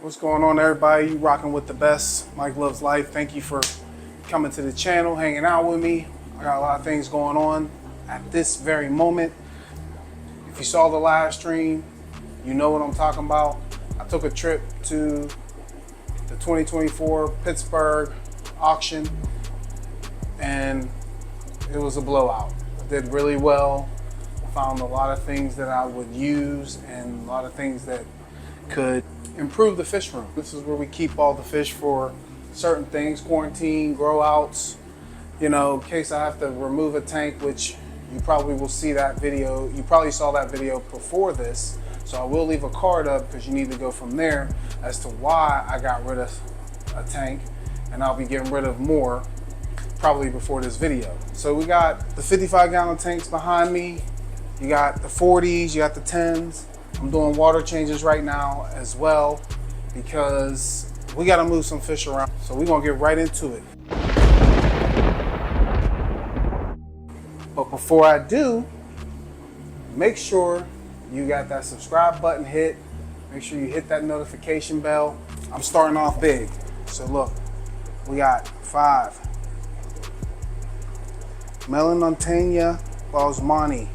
What's going on, everybody? You rocking with the best. Mike Loves Life. Thank you for coming to the channel, hanging out with me. I got a lot of things going on at this very moment. If you saw the live stream, you know what I'm talking about. I took a trip to the 2024 Pittsburgh auction and it was a blowout. I did really well. I found a lot of things that I would use and a lot of things that could improve the fish room. This is where we keep all the fish for certain things, quarantine, grow outs, you know, in case I have to remove a tank, which you probably will see that video. You probably saw that video before this. So I will leave a card up because you need to go from there as to why I got rid of a tank, and I'll be getting rid of more probably before this video. So we got the 55-gallon tanks behind me. You got the 40s, you got the 10s. I'm doing water changes right now as well because we got to move some fish around. So we're going to get right into it. But before I do, make sure you got that subscribe button hit. Make sure you hit that notification bell. I'm starting off big. So look, we got 5. Melanotaenia bosmani,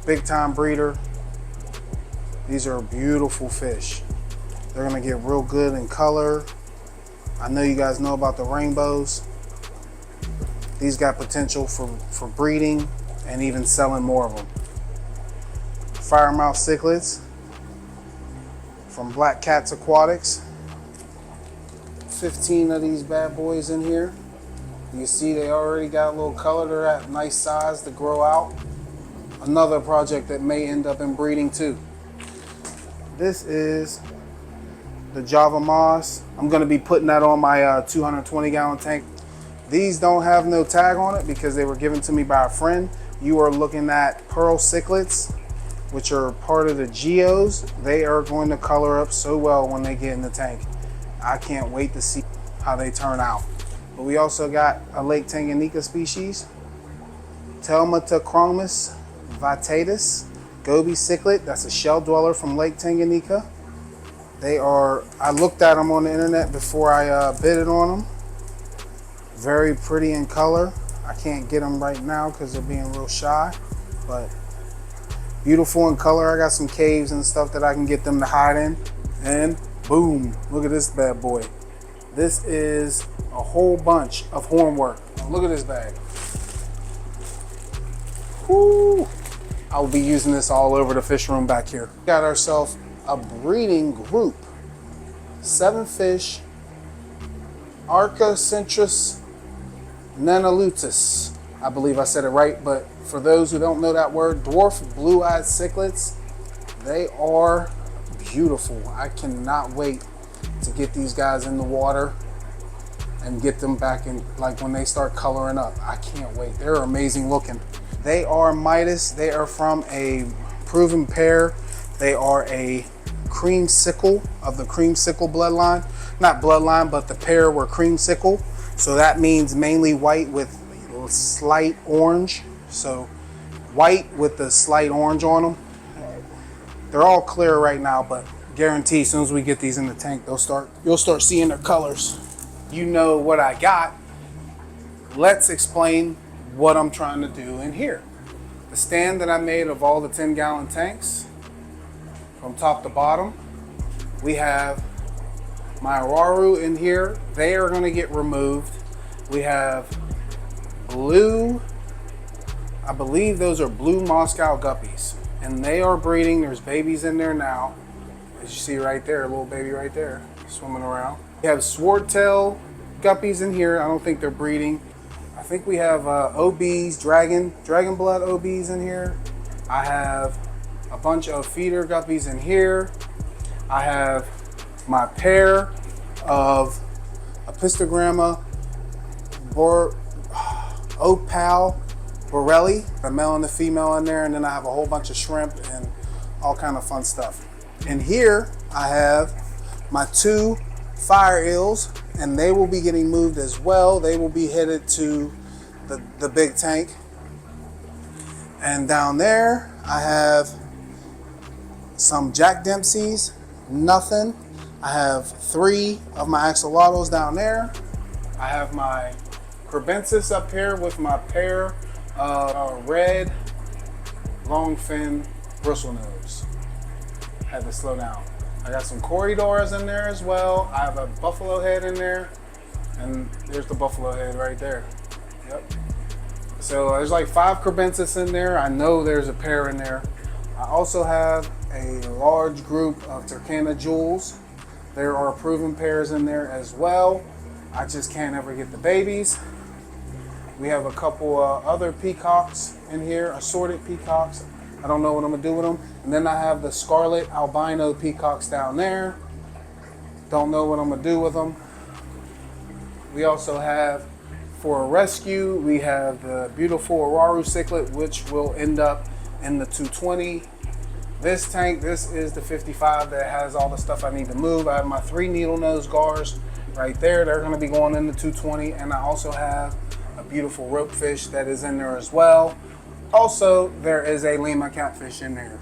big time breeder. These are beautiful fish. They're gonna get real good in color. I know you guys know about the rainbows. These got potential for breeding and even selling more of them. Firemouth cichlids from Black Cats Aquatics. 15 of these bad boys in here. You see they already got a little color. They're at nice size to grow out. Another project that may end up in breeding too. This is the Java Moss. I'm gonna be putting that on my 220-gallon tank. These don't have no tag on it because they were given to me by a friend. You are looking at pearl cichlids, which are part of the geos. They are going to color up so well when they get in the tank. I can't wait to see how they turn out. But we also got a Lake Tanganyika species, Telmatochromis vittatus, goby cichlid. That's a shell dweller from Lake Tanganyika. They are, I looked at them on the internet before I bidded on them. Very pretty in color. I can't get them right now because they're being real shy, but beautiful in color. I got some caves and stuff that I can get them to hide in. And boom, look at this bad boy. This is a whole bunch of hornwork. Look at this bag. Whoo! I'll be using this all over the fish room back here. Got ourselves a breeding group. 7 fish, Archocentris nanalutis. I believe I said it right, but for those who don't know that word, dwarf blue-eyed cichlids. They are beautiful. I cannot wait to get these guys in the water and get them back in, like when they start coloring up. I can't wait. They're amazing looking. They are Midas. They are from a proven pair. They are a cream sickle of the cream sickle bloodline. Not bloodline, but the pair were cream sickle. So that means mainly white with slight orange. So white with the slight orange on them. They're all clear right now, but guarantee as soon as we get these in the tank, you'll start seeing their colors. You know what I got. Let's explain what I'm trying to do in here. The stand that I made of all the 10-gallon tanks from top to bottom. We have my Araru in here. They are going to get removed. We have blue, I believe those are blue Moscow guppies, and they are breeding. There's babies in there now, as you see right there, a little baby right there swimming around. We have swordtail guppies in here. I don't think they're breeding. I think we have OBs, dragon blood OBs in here. I have a bunch of feeder guppies in here. I have my pair of Apistogramma Opal Borelli, the male and the female in there, and then I have a whole bunch of shrimp and all kind of fun stuff. And here I have my 2 fire eels, and they will be getting moved as well. They will be headed to the big tank. And down there I have some Jack Dempsey's, nothing. I have 3 of my axolotls down there. I have my crebensis up here with my pair of red long fin bristlenose. Had to slow down. I got some corridors in there as well. I have a buffalo head in there, and there's the buffalo head right there. Yep. So there's like 5 crebensis in there. I know there's a pair in there. I also have a large group of Turkana jewels. There are proven pairs in there as well. I just can't ever get the babies. We have a couple other peacocks in here, assorted peacocks. I don't know what I'm gonna do with them. And then I have the scarlet albino peacocks down there. Don't know what I'm gonna do with them. We also have, for a rescue, we have the beautiful Araru cichlid, which will end up in the 220. This tank, this is the 55 that has all the stuff I need to move. I have my 3 needle nose gars right there. They're gonna be going in the 220. And I also have a beautiful rope fish that is in there as well. Also, there is a Lima catfish in there,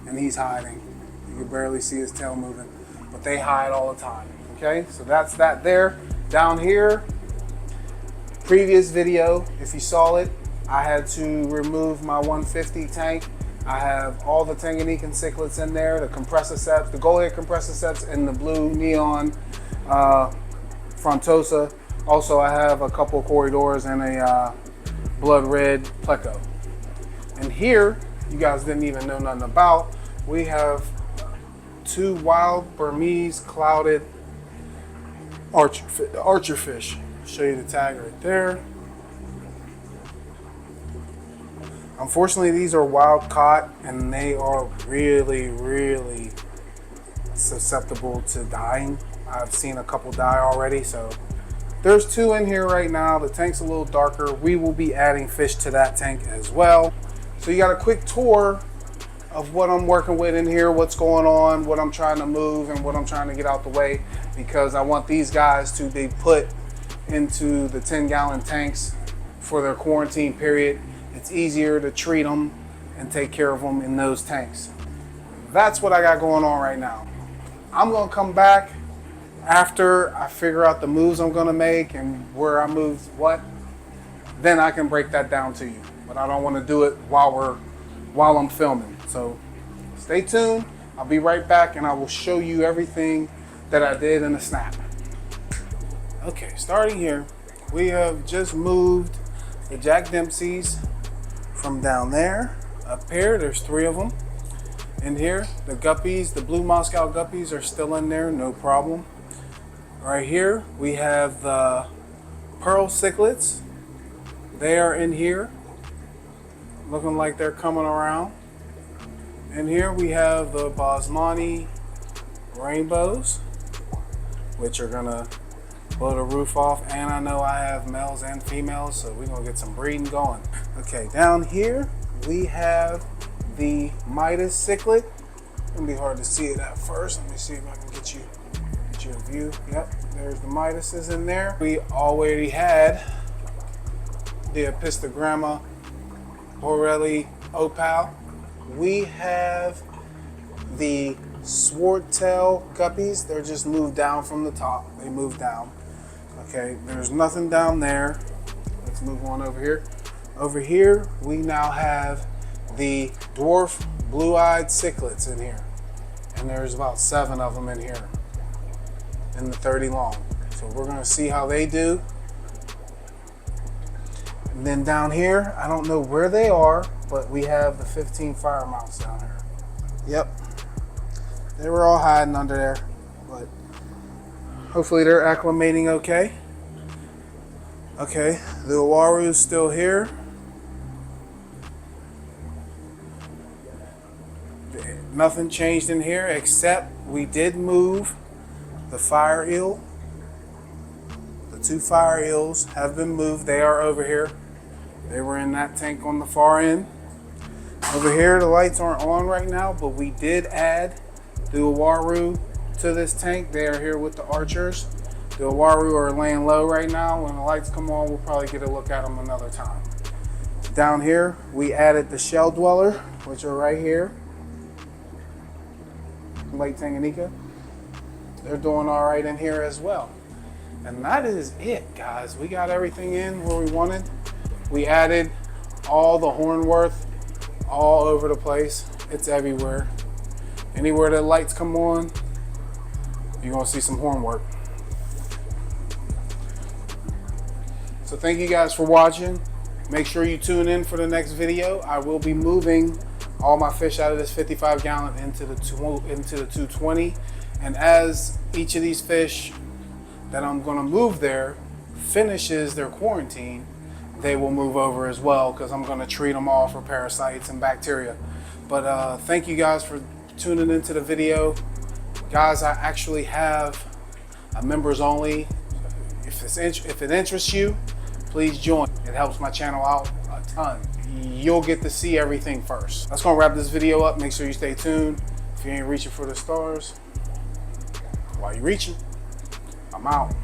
and he's hiding. You can barely see his tail moving, but they hide all the time. Okay, so that's that there. Down here, previous video, if you saw it, I had to remove my 150 tank. I have all the Tanganyikan cichlids in there, the compressiceps, the gold-head compressiceps, and the blue neon frontosa. Also, I have a couple of corridors and a blood red pleco. And here, you guys didn't even know nothing about, we have 2 wild Burmese clouded archer fish. I'll show you the tag right there. Unfortunately, these are wild caught, and they are really susceptible to dying. I've seen a couple die already, so there's 2 in here right now. The tank's a little darker. We will be adding fish to that tank as well. So you got a quick tour of what I'm working with in here, what's going on, what I'm trying to move, and what I'm trying to get out the way, because I want these guys to be put into the 10-gallon tanks for their quarantine period. It's easier to treat them and take care of them in those tanks. That's what I got going on right now. I'm gonna come back after I figure out the moves I'm gonna make and where I moved what. Then I can break that down to you. But I don't want to do it while I'm filming. So stay tuned. I'll be right back, and I will show you everything that I did in the snap. Okay, starting here, we have just moved the Jack Dempseys from down there up here. There's 3 of them in here. The guppies, the blue Moscow guppies, are still in there, no problem. Right here we have the pearl cichlids. They are in here, looking like they're coming around. And here we have the Basmani rainbows, which are gonna blow the roof off. And I know I have males and females, so we're gonna get some breeding going. Okay, down here we have the Midas cichlid. It's gonna be hard to see it at first. Let me see if I can get you a view. Yep, there's the Midases in there. We already had the Epistogramma Borelli opal. We have the swordtail guppies. They're just moved down from the top. They moved down. Okay, there's nothing down there. Let's move on over here. Over here, we now have the dwarf blue-eyed cichlids in here. And there's about 7 of them in here in the 30 long. So we're gonna see how they do. And then down here, I don't know where they are, but we have the 15 fire mounts down here. Yep, they were all hiding under there, but hopefully they're acclimating okay. Okay, the Awaru is still here. Nothing changed in here except we did move the fire eel. The 2 fire eels have been moved. They are over here. They were in that tank on the far end. Over here, the lights aren't on right now, but we did add the Awaru to this tank. They are here with the archers. The Awaru are laying low right now. When the lights come on, we'll probably get a look at them another time. Down here, we added the shell dweller, which are right here. Lake Tanganyika. they're doing all right in here as well. And that is it, guys. We got everything in where we wanted. We added all the hornworth all over the place. It's everywhere. Anywhere the lights come on, you're gonna see some hornwork. So thank you guys for watching. Make sure you tune in for the next video. I will be moving all my fish out of this 55 gallon into the 220. And as each of these fish that I'm gonna move there finishes their quarantine, they will move over as well, because I'm gonna treat them all for parasites and bacteria. But thank you guys for tuning into the video. Guys, I actually have a members only. If it interests you, please join. It helps my channel out a ton. You'll get to see everything first. That's gonna wrap this video up. Make sure you stay tuned. If you ain't reaching for the stars, while you reaching, I'm out.